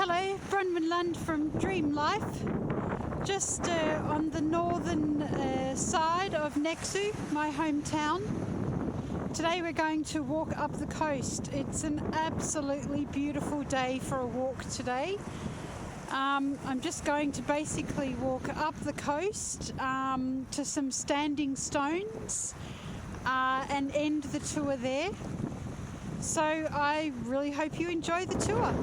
Hello, Bronwynlund from DreamLife, just on the northern side of Nexu, my hometown. Today we're going to walk up the coast. It's an absolutely beautiful day for a walk today. I'm just going to basically walk up the coast to some standing stones and end the tour there. So I really hope you enjoy the tour.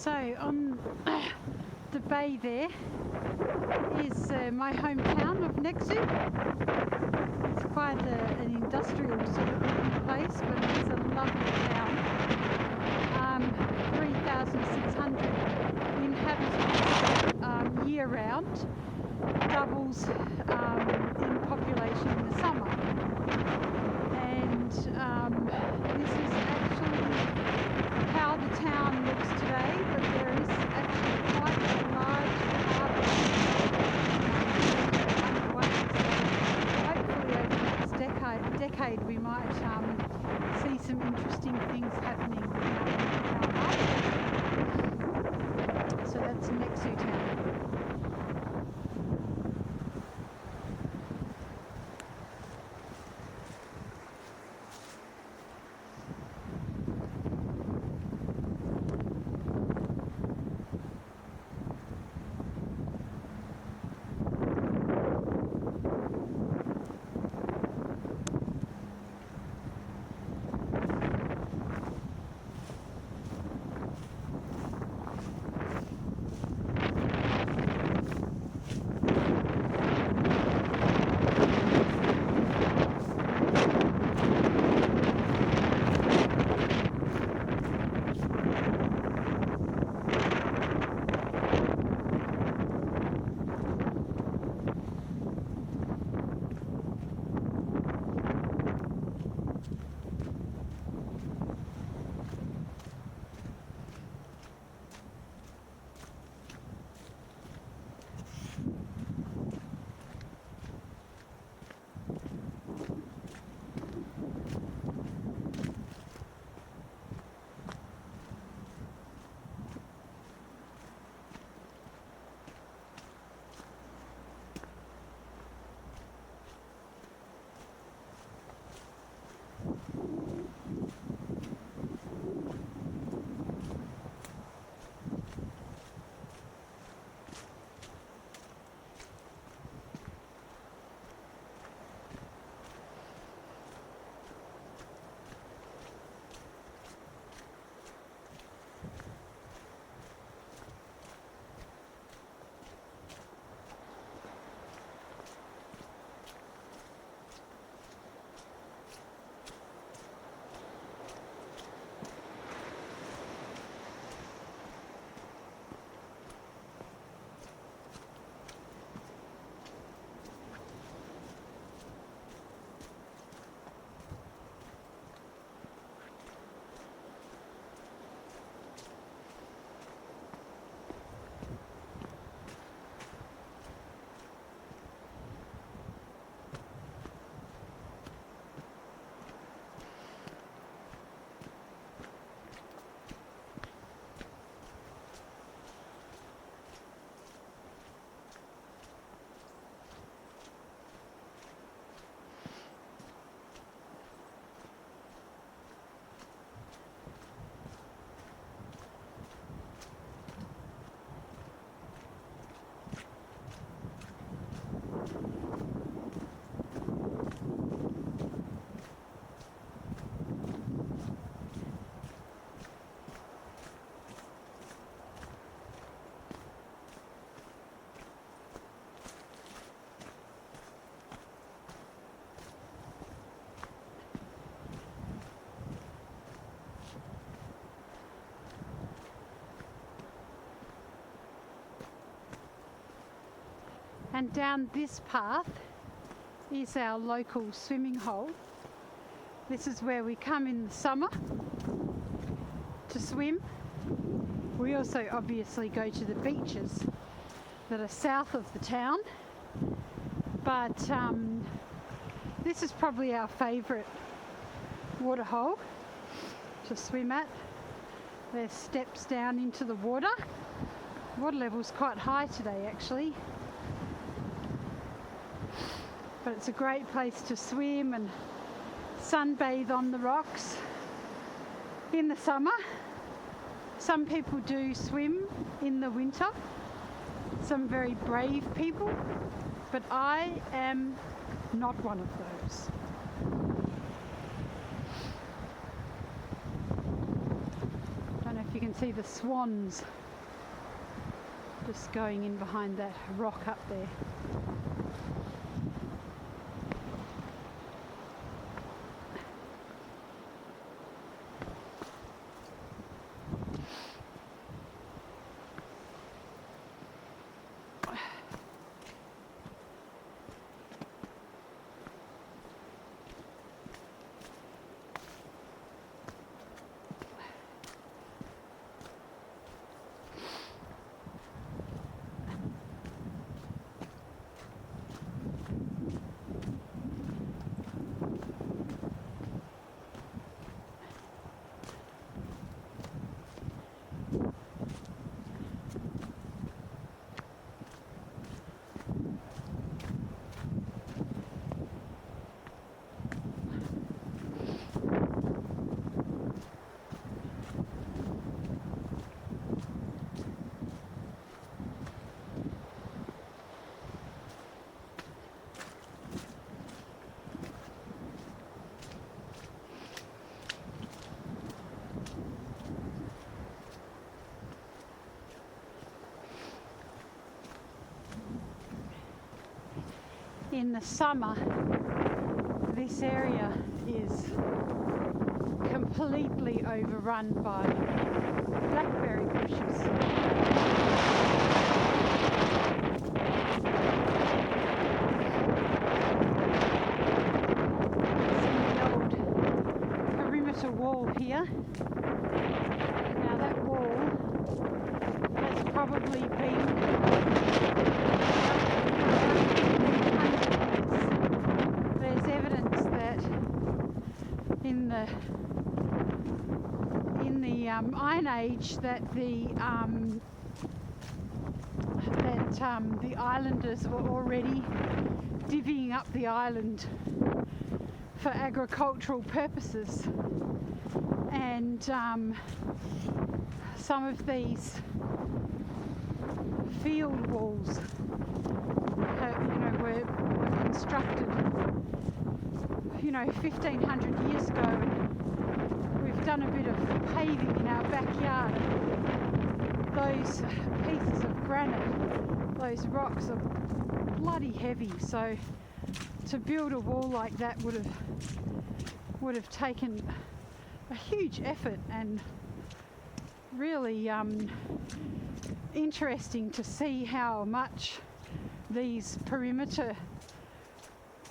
So on the bay there is my hometown of Nexu. It's quite an industrial sort of looking place, but it's a lovely town. 3,600 inhabitants year round, doubles in population in the summer. And this is actually how the town looks today, but there is actually quite a large harbour underway. So hopefully over the next decade we might see some interesting things happening in our harbour. So that's Nexu town. And down this path is our local swimming hole. This is where we come in the summer to swim. We also obviously go to the beaches that are south of the town, but this is probably our favourite water hole to swim at. There's steps down into the water. Water level's quite high today actually, but it's a great place to swim and sunbathe on the rocks in the summer. Some people do swim in the winter, some very brave people, but I am not one of those. Don't know if you can can see the swans just going in behind that rock up there. In the summer, this area is completely overrun by blackberry bushes. See the old perimeter wall here. Now that wall has probably been in the Iron Age that the islanders were already divvying up the island for agricultural purposes, and some of these field walls were constructed 1500 years ago, and we've done a bit of paving in our backyard. Those pieces of granite, those rocks are bloody heavy, so to build a wall like that would have taken a huge effort, and really interesting to see how much these perimeter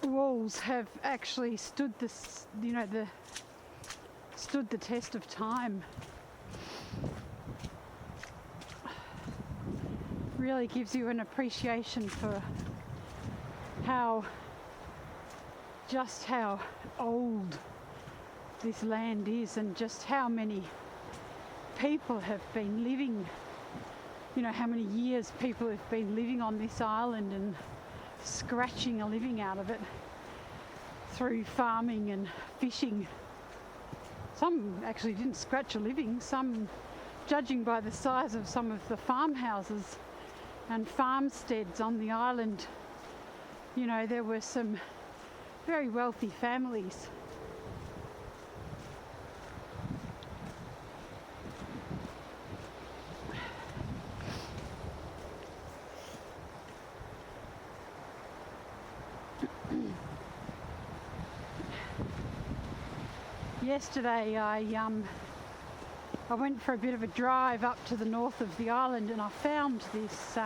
walls have actually stood this, stood the test of time. Really gives you an appreciation for just how old this land is, and just how many people have been living, how many years people have been living on this island and scratching a living out of it through farming and fishing. Some actually didn't scratch a living. Some, judging by the size of some of the farmhouses and farmsteads on the island, there were some very wealthy families. Yesterday I went for a bit of a drive up to the north of the island, and I found this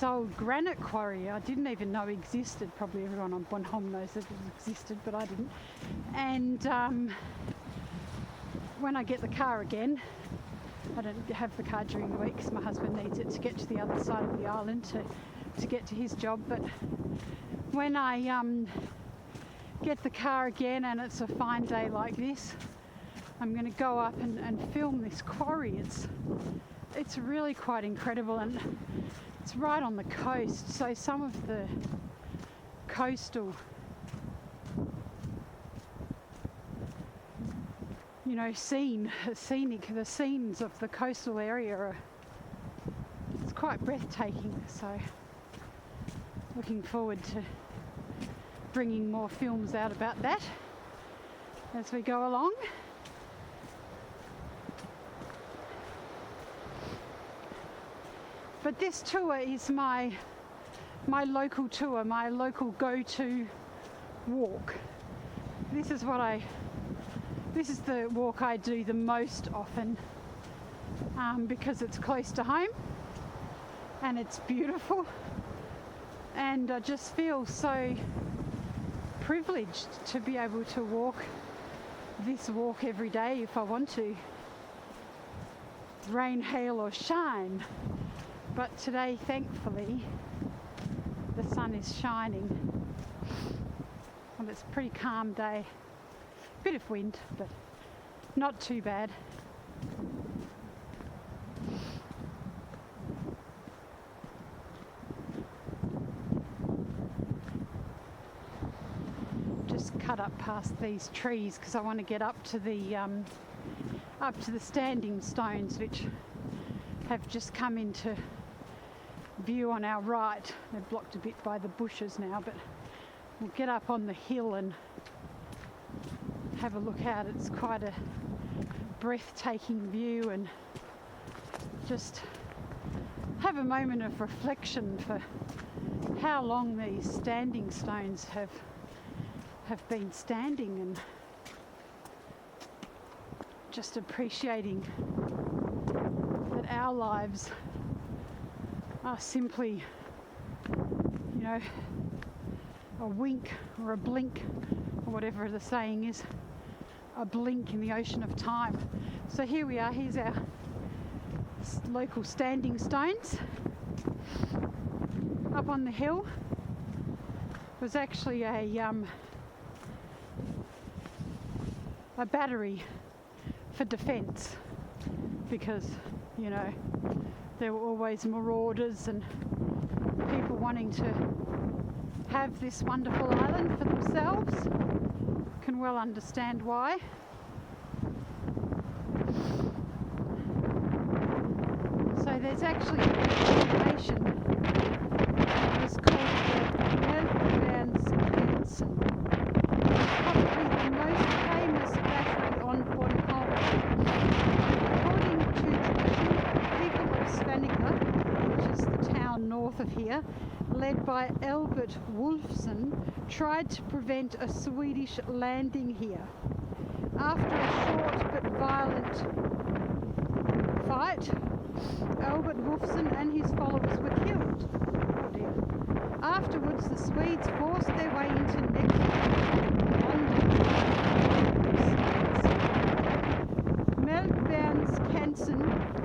old granite quarry I didn't even know existed. Probably everyone on Bornholm knows that it existed, but I didn't. And when I get the car again, I don't have the car during the week because my husband needs it to get to the other side of the island to get to his job, but when I get the car again and it's a fine day like this, I'm going to go up and film this quarry. It's really quite incredible, and it's right on the coast, so some of the coastal the scenes of the coastal area it's quite breathtaking, so looking forward to bringing more films out about that as we go along. But this tour is my local tour, my local go-to walk. This is the walk I do the most often, because it's close to home and it's beautiful, and I just feel so privileged to be able to walk this walk every day if I want to, rain, hail or shine. But today, thankfully, the sun is shining and it's a pretty calm day. Bit of wind, but not too bad. Just cut up past these trees because I want to get up to the standing stones, which have just come into view on our right. They're blocked a bit by the bushes now, but we'll get up on the hill and have a look out. It's quite a breathtaking view, and just have a moment of reflection for how long these standing stones have been standing, and just appreciating that our lives are simply, a wink or a blink, or whatever the saying is, a blink in the ocean of time. So here we are, here's our local standing stones. Up on the hill was actually a battery for defence, because there were always marauders and people wanting to have this wonderful island for themselves. Can well understand why. So there's actually a formation that was called the It's probably the most famous battery on Bornholm. According to tradition, people of Svanike, which is the town north of here, led by Albert Wolfson, tried to prevent a Swedish landing here. After a short but violent fight, Albert Wolfson and his followers were killed. Oh dear. Afterwards, the Swedes forced their way into Melkvärnskansen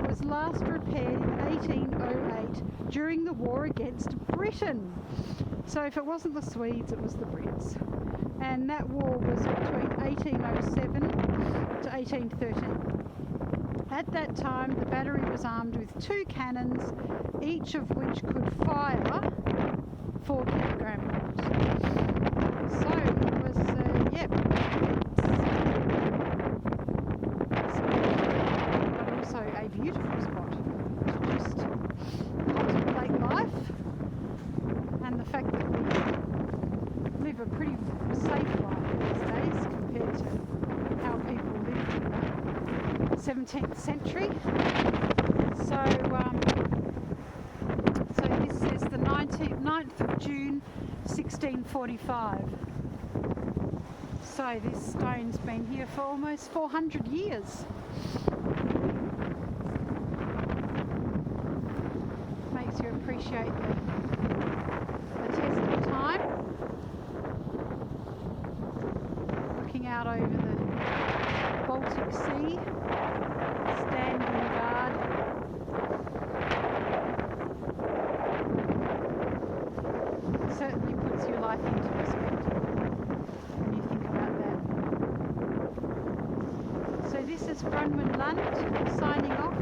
was last repaired in 1808 during the war against Britain. So if it wasn't the Swedes, it was the Brits. And that war was between 1807 to 1813. At that time, the battery was armed with 2 cannons, each of which could fire 4 kilogram bombs. So it was, but also a beautiful spot to just contemplate life, and the fact that we live a pretty safe life these days compared to how people lived in the 17th century. So this is the 9th of June 1645. So this stone's been here for almost 400 years. Makes you appreciate the test of time. Looking out over the Baltic Sea, standing guard. It certainly puts your life into perspective when you think about that. So this is BronWynlund signing off.